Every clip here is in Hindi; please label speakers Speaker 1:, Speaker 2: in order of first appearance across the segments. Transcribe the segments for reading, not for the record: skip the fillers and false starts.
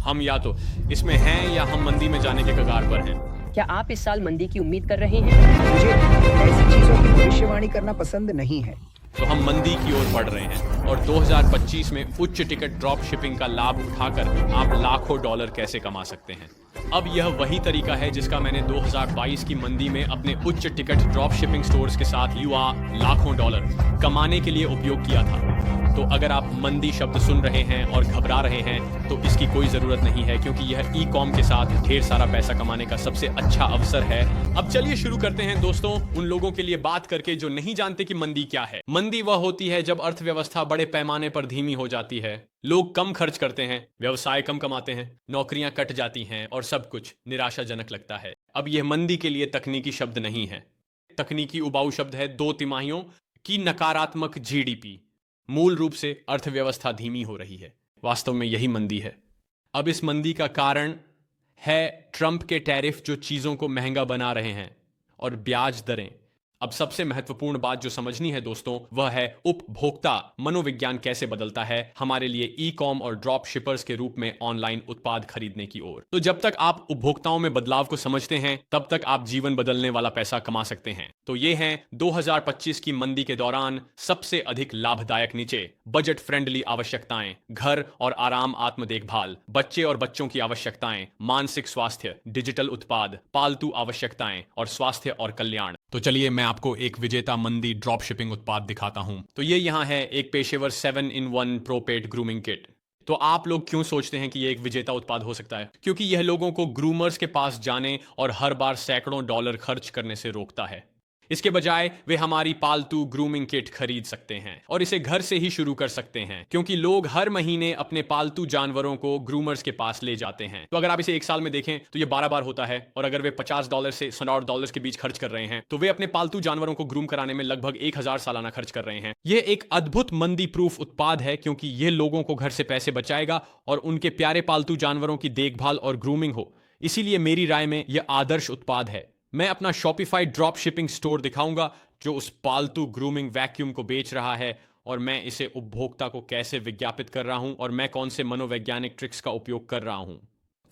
Speaker 1: हम या तो इसमें हैं या हम मंदी में जाने के कगार पर हैं।
Speaker 2: क्या आप इस साल मंदी की उम्मीद कर रहे हैं?
Speaker 3: मुझे ऐसी चीजों की भविष्यवाणी करना पसंद नहीं है।
Speaker 1: तो हम मंदी की ओर बढ़ रहे हैं और 2025 में उच्च टिकट ड्रॉप शिपिंग का लाभ उठाकर आप लाखों डॉलर कैसे कमा सकते हैं। अब यह वही तरीका है जिसका मैंने 2022 की मंदी में अपने उच्च टिकट ड्रॉप शिपिंग स्टोर्स के साथ युवा लाखों डॉलर कमाने के लिए उपयोग किया था। तो अगर आप मंदी शब्द सुन रहे हैं और घबरा रहे हैं तो इसकी कोई ज़रूरत नहीं है, क्योंकि यह ई कॉम के साथ ढेर सारा पैसा कमाने का सबसे अच्छा अवसर है। अब चलिए शुरू करते हैं दोस्तों, उन लोगों के लिए बात करके जो नहीं जानते कि मंदी क्या है। मंदी वह होती है जब अर्थव्यवस्था बड़े पैमाने पर धीमी हो जाती है, लोग कम खर्च करते हैं, व्यवसाय कम कमाते हैं, नौकरियां कट जाती हैं और सब कुछ निराशाजनक लगता है। अब यह मंदी के लिए तकनीकी शब्द नहीं है। तकनीकी उबाऊ शब्द है 2 तिमाहियों की नकारात्मक जीडीपी। मूल रूप से अर्थव्यवस्था धीमी हो रही है। वास्तव में यही मंदी है। अब इस मंदी का कारण है ट्रंप के टैरिफ जो चीज़ों को महंगा बना रहे हैं, और ब्याज दरें। अब सबसे महत्वपूर्ण बात जो समझनी है दोस्तों, वह है उपभोक्ता मनोविज्ञान कैसे बदलता है हमारे लिए ई कॉम और ड्रॉप शिपर्स के रूप में ऑनलाइन उत्पाद खरीदने की ओर। तो जब तक आप उपभोक्ताओं में बदलाव को समझते हैं तब तक आप जीवन बदलने वाला पैसा कमा सकते हैं। तो ये हैं 2025 की मंदी के दौरान सबसे अधिक लाभदायक नीचे बजट फ्रेंडली आवश्यकताएं, घर और आराम, आत्म देखभाल, बच्चे और बच्चों की आवश्यकताएं, मानसिक स्वास्थ्य, डिजिटल उत्पाद, पालतू आवश्यकताएं और स्वास्थ्य और कल्याण। तो चलिए मैं आपको एक विजेता मंदी ड्रॉप शिपिंग उत्पाद दिखाता हूं। तो ये यहाँ है एक पेशेवर 7-in-1 प्रोपेट ग्रूमिंग किट। तो आप लोग क्यों सोचते हैं कि ये एक विजेता उत्पाद हो सकता है? क्योंकि यह लोगों को ग्रूमर्स के पास जाने और हर बार सैकड़ों डॉलर खर्च करने से रोकता है। इसके बजाय वे हमारी पालतू ग्रूमिंग किट खरीद सकते हैं और इसे घर से ही शुरू कर सकते हैं, क्योंकि लोग हर महीने अपने पालतू जानवरों को ग्रूमर्स के पास ले जाते हैं। तो अगर आप इसे 1 साल में देखें तो ये 12 बार होता है, और अगर वे $50 से $100 के बीच खर्च कर रहे हैं तो वे अपने पालतू जानवरों को ग्रूम कराने में लगभग 1000 सालाना खर्च कर रहे हैं। यह एक अद्भुत मंदी प्रूफ उत्पाद है, क्योंकि यह लोगों को घर से पैसे बचाएगा और उनके प्यारे पालतू जानवरों की देखभाल और ग्रूमिंग हो। इसीलिए मेरी राय में यह आदर्श उत्पाद है। मैं अपना शॉपिफाई ड्रॉप शिपिंग स्टोर दिखाऊंगा जो उस पालतू ग्रूमिंग वैक्यूम को बेच रहा है, और मैं इसे उपभोक्ता को कैसे विज्ञापित कर रहा हूं और मैं कौन से मनोवैज्ञानिक ट्रिक्स का उपयोग कर रहा हूं।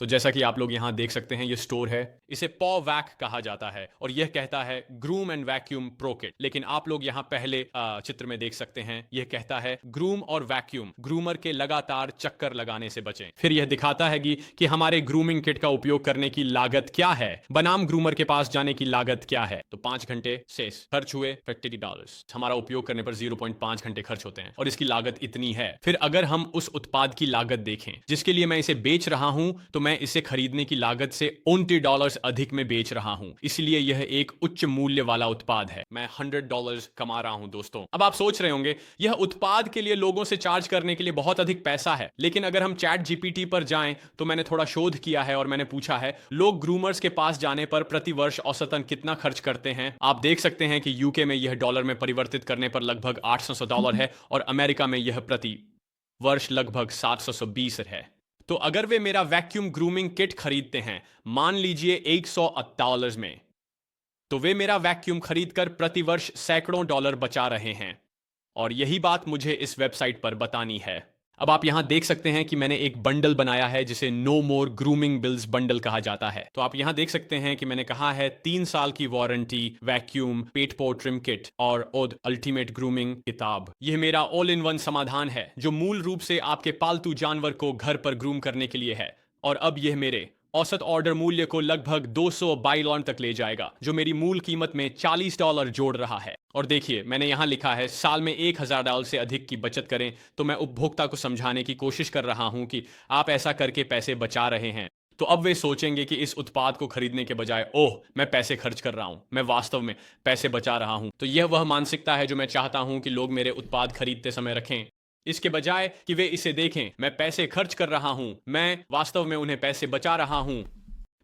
Speaker 1: तो जैसा कि आप लोग यहां देख सकते हैं, यह स्टोर है, इसे पॉ वैक कहा जाता है और यह कहता है groom and vacuum pro kit. लेकिन आप लोग यहां पहले चित्र में देख सकते हैं, यह कहता है ग्रूम और वैक्यूम, ग्रूमर के लगातार चक्कर लगाने से बचें। फिर यह दिखाता है कि हमारे ग्रूमिंग किट का उपयोग करने की लागत क्या है, बनाम ग्रूमर के पास जाने की लागत क्या है। तो 5 घंटे से खर्च हुए $50। हमारा उपयोग करने पर 0.5 घंटे खर्च होते हैं और इसकी लागत इतनी है। फिर अगर हम उस उत्पाद की लागत देखें जिसके लिए मैं इसे बेच रहा हूं, तो मैं इसे खरीदने की लागत से $29 अधिक में बेच रहा हूं। इसलिए यह एक उच्च मूल्य वाला उत्पाद है। मैं $100 कमा रहा हूं दोस्तों। अब आप सोच रहे होंगे यह उत्पाद के लिए लोगों से चार्ज करने के लिए बहुत अधिक पैसा है, लेकिन अगर हम चैट जीपीटी पर जाएं तो मैंने थोड़ा शोध किया है और मैंने पूछा है लोग ग्रूमर्स के पास जाने पर प्रति वर्ष औसतन कितना खर्च करते हैं। आप देख सकते हैं कि यूके में यह डॉलर में परिवर्तित करने पर लगभग $800 है और अमेरिका में यह प्रति वर्ष लगभग $720 है। तो अगर वे मेरा वैक्यूम ग्रूमिंग किट खरीदते हैं, मान लीजिए $100 में, तो वे मेरा वैक्यूम खरीदकर प्रति वर्ष सैकड़ों डॉलर बचा रहे हैं। और यही बात मुझे इस वेबसाइट पर बतानी है। अब आप यहां देख सकते हैं कि मैंने एक बंडल बनाया है जिसे नो मोर ग्रूमिंग बिल्स बंडल कहा जाता है। तो आप यहां देख सकते हैं कि मैंने कहा है 3 साल की वारंटी, वैक्यूम, पेट पो ट्रिम किट और ओद अल्टीमेट ग्रूमिंग किताब। यह मेरा ऑल इन वन समाधान है जो मूल रूप से आपके पालतू जानवर को घर पर ग्रूम करने के लिए है। और अब यह मेरे औसत ऑर्डर मूल्य को लगभग 200 बाइलॉन तक ले जाएगा, जो मेरी मूल कीमत में $40 जोड़ रहा है। और देखिए मैंने यहां लिखा है साल में $1000 से अधिक की बचत करें। तो मैं उपभोक्ता को समझाने की कोशिश कर रहा हूं कि आप ऐसा करके पैसे बचा रहे हैं। तो अब वे सोचेंगे कि इस उत्पाद को खरीदने के बजाय ओह मैं पैसे खर्च कर रहा हूं, मैं वास्तव में पैसे बचा रहा हूं। तो यह वह मानसिकता है जो मैं चाहता हूं कि लोग मेरे उत्पाद खरीदते समय रखें। इसके बजाय कि वे इसे देखें मैं पैसे खर्च कर रहा हूं, मैं वास्तव में उन्हें पैसे बचा रहा हूं।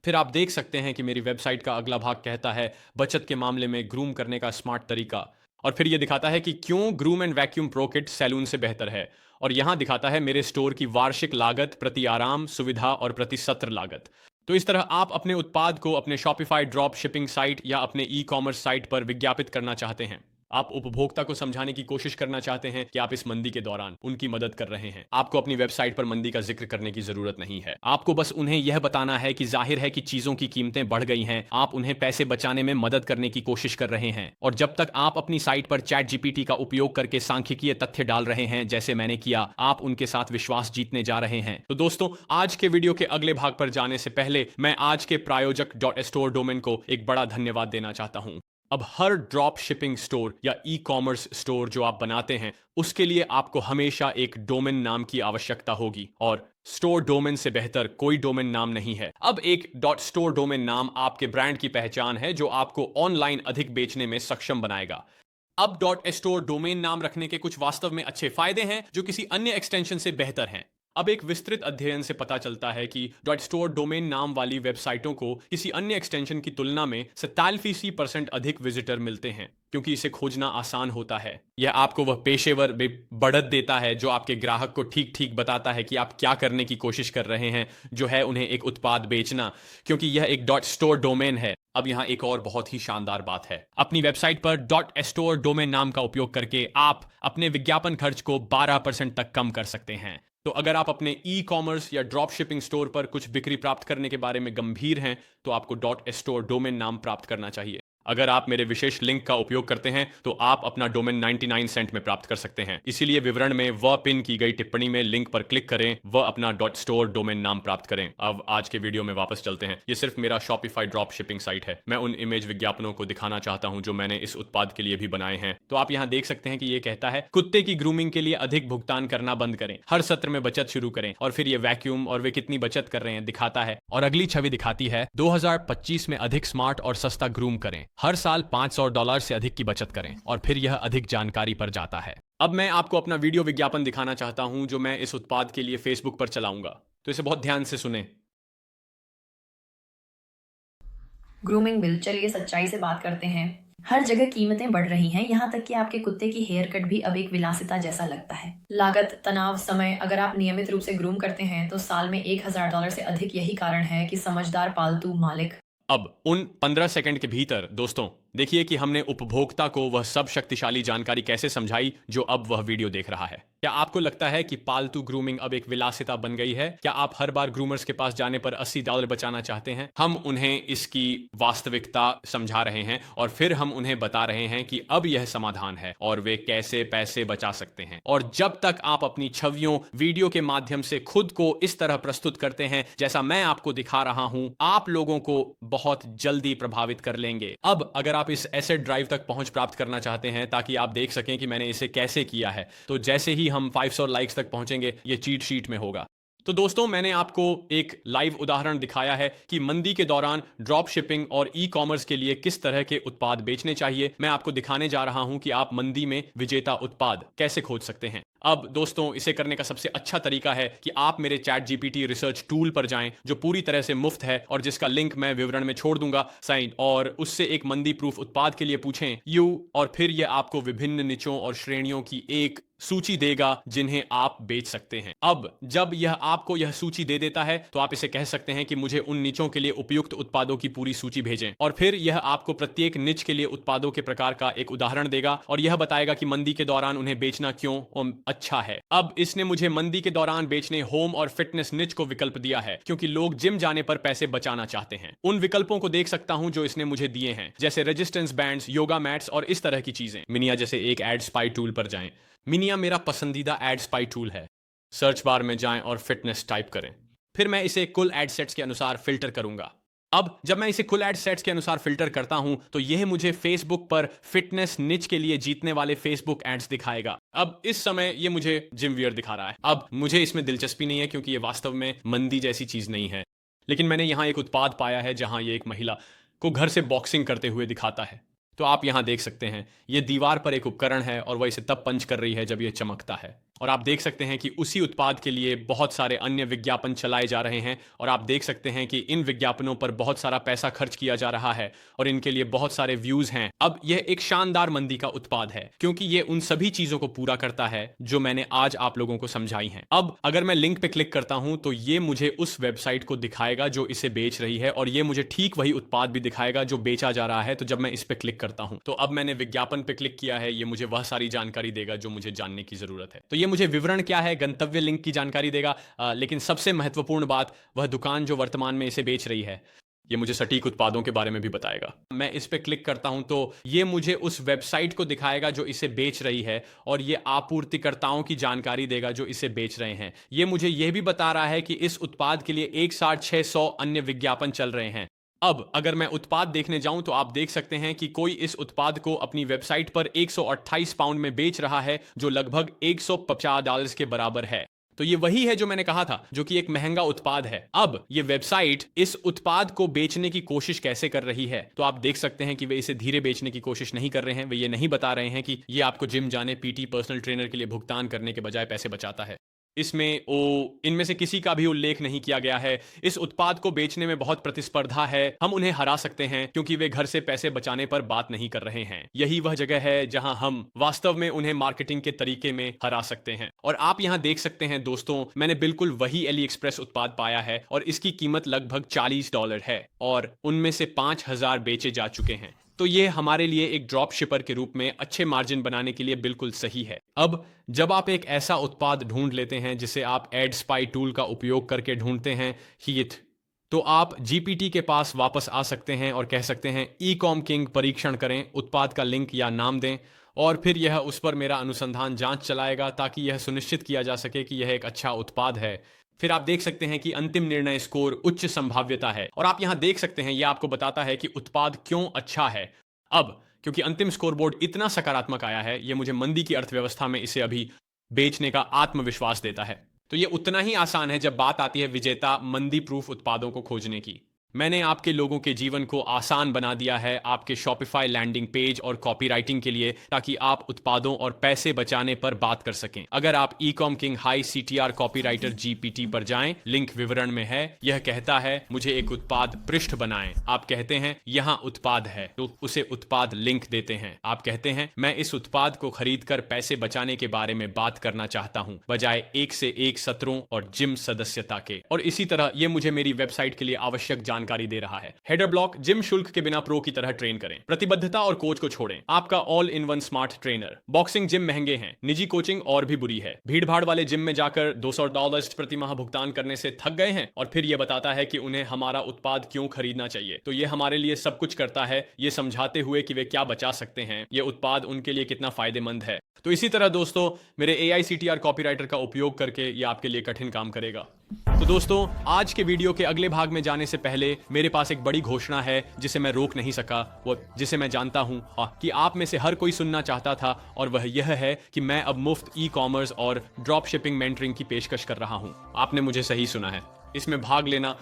Speaker 1: फिर आप देख सकते हैं कि मेरी वेबसाइट का अगला भाग कहता है बचत के मामले में ग्रूम करने का स्मार्ट तरीका। और फिर यह दिखाता है कि क्यों groom and vacuum pro kit salon से बेहतर है। और यहां दिखाता है मेरे स्टोर की वार्षिक लागत प्रति आराम, सुविधा और प्रति सत्र लागत। तो इस तरह आप अपने उत्पाद को अपने शॉपिफाई ड्रॉप शिपिंग साइट या अपने ई कॉमर्स साइट पर विज्ञापित करना चाहते हैं। आप उपभोक्ता को समझाने की कोशिश करना चाहते हैं कि आप इस मंदी के दौरान उनकी मदद कर रहे हैं। आपको अपनी वेबसाइट पर मंदी का जिक्र करने की जरूरत नहीं है। आपको बस उन्हें यह बताना है कि जाहिर है कि चीजों की कीमतें बढ़ गई हैं, आप उन्हें पैसे बचाने में मदद करने की कोशिश कर रहे हैं। और जब तक आप अपनी साइट पर चैट जीपीटी का उपयोग करके सांख्यिकीय तथ्य डाल रहे हैं, जैसे मैंने किया, आप उनके साथ विश्वास जीतने जा रहे हैं। तो दोस्तों, आज के वीडियो के अगले भाग पर जाने से पहले मैं आज के प्रायोजक .store डोमेन को एक बड़ा धन्यवाद देना चाहता हूं। अब हर ड्रॉप शिपिंग स्टोर या ई कॉमर्स स्टोर जो आप बनाते हैं, उसके लिए आपको हमेशा एक डोमेन नाम की आवश्यकता होगी, और स्टोर डोमेन से बेहतर कोई डोमेन नाम नहीं है। अब एक .store डोमेन नाम आपके ब्रांड की पहचान है, जो आपको ऑनलाइन अधिक बेचने में सक्षम बनाएगा। अब .store डोमेन नाम रखने के कुछ वास्तव में अच्छे फायदे हैं जो किसी अन्य एक्सटेंशन से बेहतर हैं। अब एक विस्तृत अध्ययन से पता चलता है कि .store डोमेन नाम वाली वेबसाइटों को किसी अन्य एक्सटेंशन की तुलना में 47% अधिक विजिटर मिलते हैं, क्योंकि इसे खोजना आसान होता है। यह आपको वह पेशेवर बढ़त देता है जो आपके ग्राहक को ठीक ठीक बताता है कि आप क्या करने की कोशिश कर रहे हैं, जो है उन्हें एक उत्पाद बेचना, क्योंकि यह एक .store डोमेन है। अब यहाँ एक और बहुत ही शानदार बात है। अपनी वेबसाइट पर .store डोमेन नाम का उपयोग करके आप अपने विज्ञापन खर्च को 12% तक कम कर सकते हैं। तो अगर आप अपने ई कॉमर्स या ड्रॉप शिपिंग स्टोर पर कुछ बिक्री प्राप्त करने के बारे में गंभीर हैं, तो आपको .store डोमेन नाम प्राप्त करना चाहिए। अगर आप मेरे विशेष लिंक का उपयोग करते हैं तो आप अपना डोमेन 99 सेंट में प्राप्त कर सकते हैं। इसीलिए विवरण में व पिन की गई टिप्पणी में लिंक पर क्लिक करें, व अपना .store डोमेन नाम प्राप्त करें। अब आज के वीडियो में वापस चलते हैं। ये सिर्फ मेरा शॉपिफाई ड्रॉप शिपिंग साइट है। मैं उन इमेज विज्ञापनों को दिखाना चाहता हूं जो मैंने इस उत्पाद के लिए भी बनाए हैं। तो आप यहाँ देख सकते हैं कि ये कहता है, कुत्ते की ग्रूमिंग के लिए अधिक भुगतान करना बंद करें, हर सत्र में बचत शुरू करें। और फिर ये वैक्यूम और वे कितनी बचत कर रहे हैं दिखाता है, और अगली छवि दिखाती है 2025 में अधिक स्मार्ट और सस्ता ग्रूम करें, हर साल $500 से अधिक की बचत करें। और फिर यह अधिक जानकारी पर जाता है। अब मैं आपको अपना वीडियो विज्ञापन दिखाना चाहता हूं जो मैं इस उत्पाद के लिए फेसबुक पर चलाऊंगा, तो इसे बहुत ध्यान से सुने।
Speaker 4: ग्रूमिंग बिल, चलिए सच्चाई से बात करते हैं। हर जगह कीमतें बढ़ रही हैं, यहाँ तक कि आपके कुत्ते की हेयर कट भी अब एक विलासिता जैसा लगता है। लागत, तनाव, समय, अगर आप नियमित रूप से ग्रूम करते हैं तो साल में $1000 से अधिक। यही कारण है कि समझदार पालतू मालिक।
Speaker 1: अब उन 15 सेकंड के भीतर दोस्तों देखिए कि हमने उपभोक्ता को वह सब शक्तिशाली जानकारी कैसे समझाई जो अब वह वीडियो देख रहा है। क्या आपको लगता है कि पालतू ग्रूमिंग अब एक विलासिता बन गई है? क्या आप हर बार ग्रूमर्स के पास जाने पर $80 बचाना चाहते हैं? हम उन्हें इसकी वास्तविकता समझा रहे हैं और फिर हम उन्हें बता रहे हैं कि अब यह समाधान है और वे कैसे पैसे बचा सकते हैं। और जब तक आप अपनी छवियों, वीडियो के माध्यम से खुद को इस तरह प्रस्तुत करते हैं जैसा मैं आपको दिखा रहा हूं, आप लोगों को बहुत जल्दी प्रभावित कर लेंगे। अब अगर आप इस एसेट ड्राइव तक पहुंच प्राप्त करना चाहते हैं ताकि आप देख सकें कि मैंने इसे कैसे किया है, तो जैसे ही हम 500 लाइक्स तक पहुंचेंगे ये चीट शीट में होगा। तो दोस्तों, मैंने आपको एक लाइव उदाहरण दिखाया है कि मंदी के दौरान ड्रॉप शिपिंग और ई कॉमर्स के लिए किस तरह के उत्पाद बेचने चाहिए। मैं आपको दिखाने जा रहा हूं कि आप मंदी में विजेता उत्पाद कैसे खोज सकते हैं। अब दोस्तों, इसे करने का सबसे अच्छा तरीका है कि आप मेरे चैट जीपीटी रिसर्च टूल पर जाएं, जो पूरी तरह से मुफ्त है और जिसका लिंक मैं विवरण में छोड़ दूंगा साइन, और उससे एक मंदी प्रूफ उत्पाद के लिए पूछें और फिर यह आपको विभिन्न निचों और श्रेणियों की एक सूची देगा जिन्हें आप बेच सकते हैं। अब जब यह आपको यह सूची दे देता है तो आप इसे कह सकते हैं कि मुझे उन निचों के लिए उपयुक्त उत्पादों की पूरी सूची भेजें, और फिर यह आपको प्रत्येक निच के लिए उत्पादों के प्रकार का एक उदाहरण देगा और यह बताएगा कि मंदी के दौरान उन्हें बेचना क्यों अच्छा है। अब इसने मुझे मंदी के दौरान बेचने होम और फिटनेस निच को विकल्प दिया है, क्योंकि लोग जिम जाने पर पैसे बचाना चाहते हैं। उन विकल्पों को देख सकता हूं जो इसने मुझे दिए हैं, जैसे रेजिस्टेंस बैंड्स, योगा मैट्स और इस तरह की चीजें। मिनिया जैसे एक एड स्पाई टूल पर जाएं। मिनिया मेरा पसंदीदा एड स्पाई टूल है। सर्च बार में जाएं और फिटनेस टाइप करें। फिर मैं इसे कुल एड सेट्स के अनुसार फिल्टर करूंगा। अब जब मैं इसे कुल एड सेट्स के अनुसार फिल्टर करता हूं तो यह मुझे फेसबुक पर फिटनेस निच के लिए जीतने वाले फेसबुक एड्स दिखाएगा। अब इस समय यह मुझे जिम वियर दिखा रहा है। अब मुझे इसमें दिलचस्पी नहीं है क्योंकि यह वास्तव में मंदी जैसी चीज नहीं है, लेकिन मैंने यहां एक उत्पाद पाया है जहां यह एक महिला को घर से बॉक्सिंग करते हुए दिखाता है। तो आप यहां देख सकते हैं, यह दीवार पर एक उपकरण है और वह इसे तब पंच कर रही है जब यह चमकता है। और आप देख सकते हैं कि उसी उत्पाद के लिए बहुत सारे अन्य विज्ञापन चलाए जा रहे हैं और आप देख सकते हैं कि इन विज्ञापनों पर बहुत सारा पैसा खर्च किया जा रहा है और इनके लिए बहुत सारे व्यूज हैं। अब यह एक शानदार मंदी का उत्पाद है क्योंकि यह उन सभी चीजों को पूरा करता है जो मैंने आज आप लोगों को समझाई हैं। अब अगर मैं लिंक पे क्लिक करता हूं तो ये मुझे उस वेबसाइट को दिखाएगा जो इसे बेच रही है और ये मुझे ठीक वही उत्पाद भी दिखाएगा जो बेचा जा रहा है। तो जब मैं इस पे क्लिक करता हूं तो अब मैंने विज्ञापन पे क्लिक किया है, ये मुझे वह सारी जानकारी देगा जो मुझे जानने की जरूरत है। तो ये मुझे विवरण क्या है, गंतव्य लिंक की जानकारी देगा, लेकिन सबसे महत्वपूर्ण बात वह दुकान जो वर्तमान में इसे बेच रही है, ये मुझे सटीक उत्पादों के बारे में भी बताएगा। मैं इस पे क्लिक करता हूं तो ये मुझे उस वेबसाइट को दिखाएगा जो इसे बेच रही है और ये आपूर्तिकर्ताओं की जानकारी देगा जो इसे बेच रहे हैं। ये मुझे यह भी बता रहा है कि इस उत्पाद के लिए एक साथ 600 अन्य विज्ञापन चल रहे हैं। अब अगर मैं उत्पाद देखने जाऊं तो आप देख सकते हैं कि कोई इस उत्पाद को अपनी वेबसाइट पर 128 पाउंड में बेच रहा है जो लगभग $150 के बराबर है। तो ये वही है जो मैंने कहा था, जो कि एक महंगा उत्पाद है। अब ये वेबसाइट इस उत्पाद को बेचने की कोशिश कैसे कर रही है, तो आप देख सकते हैं कि वे इसे धीरे बेचने की कोशिश नहीं कर रहे हैं। वे ये नहीं बता रहे हैं कि ये आपको जिम जाने, पीटी, पर्सनल ट्रेनर के लिए भुगतान करने के बजाय पैसे बचाता है। इनमें से किसी का भी उल्लेख नहीं किया गया है। इस उत्पाद को बेचने में बहुत प्रतिस्पर्धा है, हम उन्हें हरा सकते हैं क्योंकि वे घर से पैसे बचाने पर बात नहीं कर रहे हैं। यही वह जगह है जहां हम वास्तव में उन्हें मार्केटिंग के तरीके में हरा सकते हैं। और आप यहां देख सकते हैं दोस्तों, मैंने बिल्कुल वही एली एक्सप्रेस उत्पाद पाया है और इसकी कीमत लगभग $40 है और उनमें से 5000 बेचे जा चुके हैं। तो ये हमारे लिए एक ड्रॉप शिपर के रूप में अच्छे मार्जिन बनाने के लिए बिल्कुल सही है। अब जब आप एक ऐसा उत्पाद ढूंढ लेते हैं जिसे आप एड स्पाई टूल का उपयोग करके ढूंढते हैं हीथ, तो आप जीपीटी के पास वापस आ सकते हैं और कह सकते हैं ई-कॉम किंग परीक्षण करें, उत्पाद का लिंक या नाम दें और फिर यह उस पर मेरा अनुसंधान जांच चलाएगा ताकि यह सुनिश्चित किया जा सके कि यह एक अच्छा उत्पाद है। फिर आप देख सकते हैं कि अंतिम निर्णय स्कोर उच्च संभाव्यता है और आप यहां देख सकते हैं यह आपको बताता है कि उत्पाद क्यों अच्छा है। अब क्योंकि अंतिम स्कोरबोर्ड इतना सकारात्मक आया है, यह मुझे मंदी की अर्थव्यवस्था में इसे अभी बेचने का आत्मविश्वास देता है। तो यह उतना ही आसान है जब बात आती है विजेता मंदी प्रूफ उत्पादों को खोजने की। मैंने आपके लोगों के जीवन को आसान बना दिया है आपके शॉपिफाई लैंडिंग पेज और कॉपीराइटिंग के लिए, ताकि आप उत्पादों और पैसे बचाने पर बात कर सकें। अगर आप ecom king high CTR copywriter GPT पर जाएं, लिंक विवरण में है। यह कहता है मुझे एक उत्पाद पृष्ठ बनाएं। आप कहते हैं यहाँ उत्पाद है तो उसे उत्पाद लिंक देते हैं। आप कहते हैं मैं इस उत्पाद को खरीद कर पैसे बचाने के बारे में बात करना चाहता हूँ बजाय 1 से 1 सत्रों और जिम सदस्यता के। और इसी तरह यह मुझे मेरी वेबसाइट के लिए आवश्यक जानकारी दे रहा है। हेडर ब्लॉक, जिम शुल्क के बिना प्रो की तरह ट्रेन करें, प्रतिबद्धता और कोच को छोड़ें, आपका all in one smart trainer. Boxing gym महंगे हैं, निजी कोचिंग और भी बुरी है। भीड़ भाड़ वाले जिम में जाकर $200 प्रति माह भुगतान करने से थक गए हैं और फिर यह बताता है कि उन्हें हमारा उत्पाद क्यों खरीदना चाहिए। तो यह हमारे लिए सब कुछ करता है, ये समझाते हुए कि वे क्या बचा सकते हैं, यह उत्पाद उनके लिए कितना फायदेमंद है। तो इसी तरह दोस्तों, मेरे AI CTR कॉपीराइटर का उपयोग करके यह आपके लिए कठिन काम करेगा। तो दोस्तों, आज के वीडियो के अगले भाग में जाने से पहले मेरे पास एक बड़ी घोषणा है जिसे मैं रोक नहीं सका, वो जिसे मैं जानता हूं कि आप में से हर कोई सुनना चाहता था, और वह यह है कि मैं अब मुफ्त ई-कॉमर्स और ड्रॉप शिपिंग मेंटरिंग की पेशकश कर रहा हूं। आपने मुझे सही सुना है, इसमें भाग लेना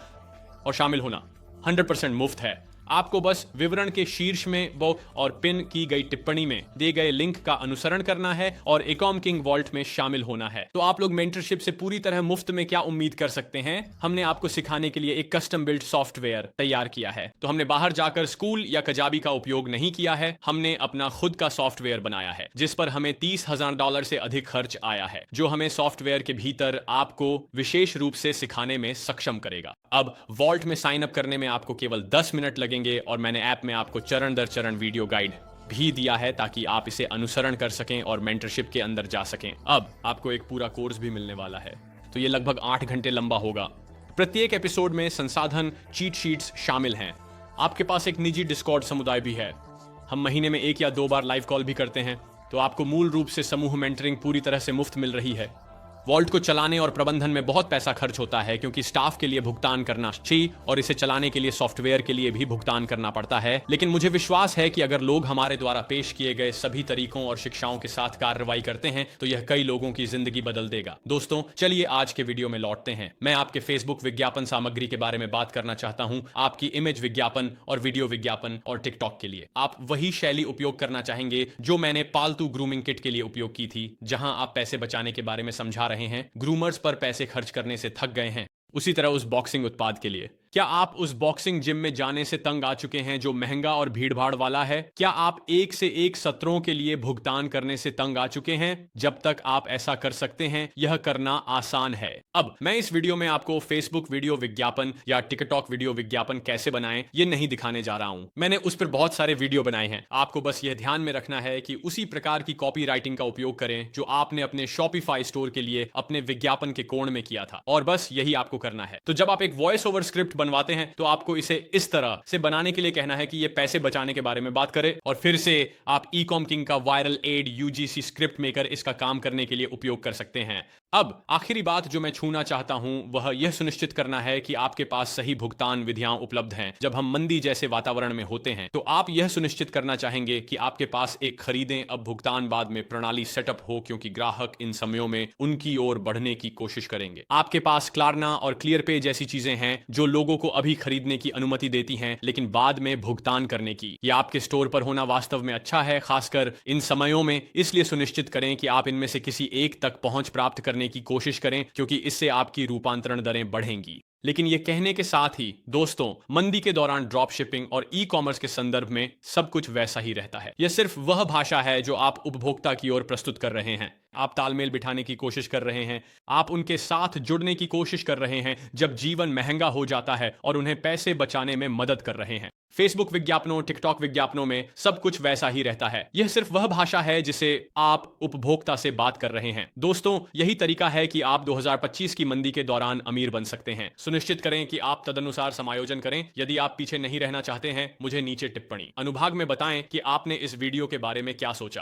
Speaker 1: और शामिल होना 100% मुफ्त है। आपको बस विवरण के शीर्ष में वो और पिन की गई टिप्पणी में दिए गए लिंक का अनुसरण करना है और ई-कॉम किंग वॉल्ट में शामिल होना है। तो आप लोग मेंटरशिप से पूरी तरह मुफ्त में क्या उम्मीद कर सकते हैं? हमने आपको सिखाने के लिए एक कस्टम बिल्ट सॉफ्टवेयर तैयार किया है। तो हमने बाहर जाकर स्कूल या कजाबी का उपयोग नहीं किया है, हमने अपना खुद का सॉफ्टवेयर बनाया है जिस पर हमें $30,000 से अधिक खर्च आया है, जो हमें सॉफ्टवेयर के भीतर आपको विशेष रूप से सिखाने में सक्षम करेगा। अब वॉल्ट में साइन अप करने में आपको केवल 10 मिनट लगेंगे और मैंने ऐप में आपको चरण दर चरण वीडियो गाइड भी दिया है ताकि आप इसे अनुसरण कर सकें और मेंटरशिप के अंदर जा सकें। अब आपको एक पूरा कोर्स भी मिलने वाला है, तो ये लगभग 8 घंटे लंबा होगा। प्रत्येक एपिसोड में संसाधन, चीट शीट्स शामिल हैं। आपके पास एक निजी डिस्कॉर्ड समुदाय भी है। हम महीने में 1 या 2 बार लाइव कॉल भी करते हैं। तो आपको मूल रूप से समूह मेंटरिंग पूरी तरह से मुफ्त मिल रही है। वॉल्ट को चलाने और प्रबंधन में बहुत पैसा खर्च होता है क्योंकि स्टाफ के लिए भुगतान करना चाहिए और इसे चलाने के लिए सॉफ्टवेयर के लिए भी भुगतान करना पड़ता है। लेकिन मुझे विश्वास है कि अगर लोग हमारे द्वारा पेश किए गए सभी तरीकों और शिक्षाओं के साथ कार्रवाई करते हैं तो यह कई लोगों की जिंदगी बदल देगा। दोस्तों, चलिए आज के वीडियो में लौटते हैं। मैं आपके फेसबुक विज्ञापन सामग्री के बारे में बात करना चाहता हूं, आपकी इमेज विज्ञापन और वीडियो विज्ञापन और टिकटॉक के लिए। आप वही शैली उपयोग करना चाहेंगे जो मैंने पालतू ग्रूमिंग किट के लिए उपयोग की थी, जहां आप पैसे बचाने के बारे में समझा रहे हैं, ग्रूमर्स पर पैसे खर्च करने से थक गए हैं। उसी तरह उस बॉक्सिंग उत्पाद के लिए, क्या आप उस बॉक्सिंग जिम में जाने से तंग आ चुके हैं जो महंगा और भीड़भाड़ वाला है? क्या आप एक से एक सत्रों के लिए भुगतान करने से तंग आ चुके हैं? जब तक आप ऐसा कर सकते हैं, यह करना आसान है। अब मैं इस वीडियो में आपको फेसबुक वीडियो विज्ञापन या टिकटॉक वीडियो विज्ञापन कैसे बनाएं ये नहीं दिखाने जा रहा हूं। मैंने उस पर बहुत सारे वीडियो बनाए हैं। आपको बस यह ध्यान में रखना है कि उसी प्रकार की कॉपी राइटिंग का उपयोग करें जो आपने अपने शॉपिफाई स्टोर के लिए अपने विज्ञापन के कोण में किया था, और बस यही आपको करना है। तो जब आप एक वॉइस ओवर स्क्रिप्ट बनवाते हैं तो आपको इसे इस तरह से बनाने के लिए कहना है कि ये पैसे बचाने के बारे में बात करे, और फिर से आप ई-कॉम किंग का viral ad UGC script maker इसका काम करने के लिए उपयोग कर सकते हैं। अब आखिरी बात जो मैं छूना चाहता हूं वह यह सुनिश्चित करना है कि आपके पास सही भुगतान विधियां उपलब्ध हैं। जब हम मंदी जैसे वातावरण में होते हैं तो आप यह सुनिश्चित करना चाहेंगे कि आपके पास एक खरीदें अब भुगतान बाद में प्रणाली सेटअप हो, क्योंकि ग्राहक इन समयों में उनकी ओर बढ़ने की कोशिश करेंगे। आपके पास क्लारना और क्लियर पे जैसी चीजें हैं जो लोगों को अभी खरीदने की अनुमति देती हैं लेकिन बाद में भुगतान करने की। यह आपके स्टोर पर होना वास्तव में अच्छा है, खासकर इन समयों में। इसलिए सुनिश्चित करें कि आप इनमें से किसी एक तक पहुंच प्राप्त करने की कोशिश करें, क्योंकि इससे आपकी रूपांतरण दरें बढ़ेंगी। लेकिन यह कहने के साथ ही दोस्तों, मंदी के दौरान ड्रॉप शिपिंग और ई कॉमर्स के संदर्भ में सब कुछ वैसा ही रहता है। यह सिर्फ वह भाषा है जो आप उपभोक्ता की ओर प्रस्तुत कर रहे हैं। आप तालमेल बिठाने की कोशिश कर रहे हैं, आप उनके साथ जुड़ने की कोशिश कर रहे हैं जब जीवन महंगा हो जाता है, और उन्हें पैसे बचाने में मदद कर रहे हैं। फेसबुक विज्ञापनों, टिकटॉक विज्ञापनों में सब कुछ वैसा ही रहता है। यह सिर्फ वह भाषा है जिसे आप उपभोक्ता से बात कर रहे हैं। दोस्तों, यही तरीका है कि आप 2025 की मंदी के दौरान अमीर बन सकते हैं। सुनिश्चित करें कि आप तदनुसार समायोजन करें। यदि आप पीछे नहीं रहना चाहते हैं, मुझे नीचे टिप्पणी अनुभाग में बताएं कि आपने इस वीडियो के बारे में क्या सोचा।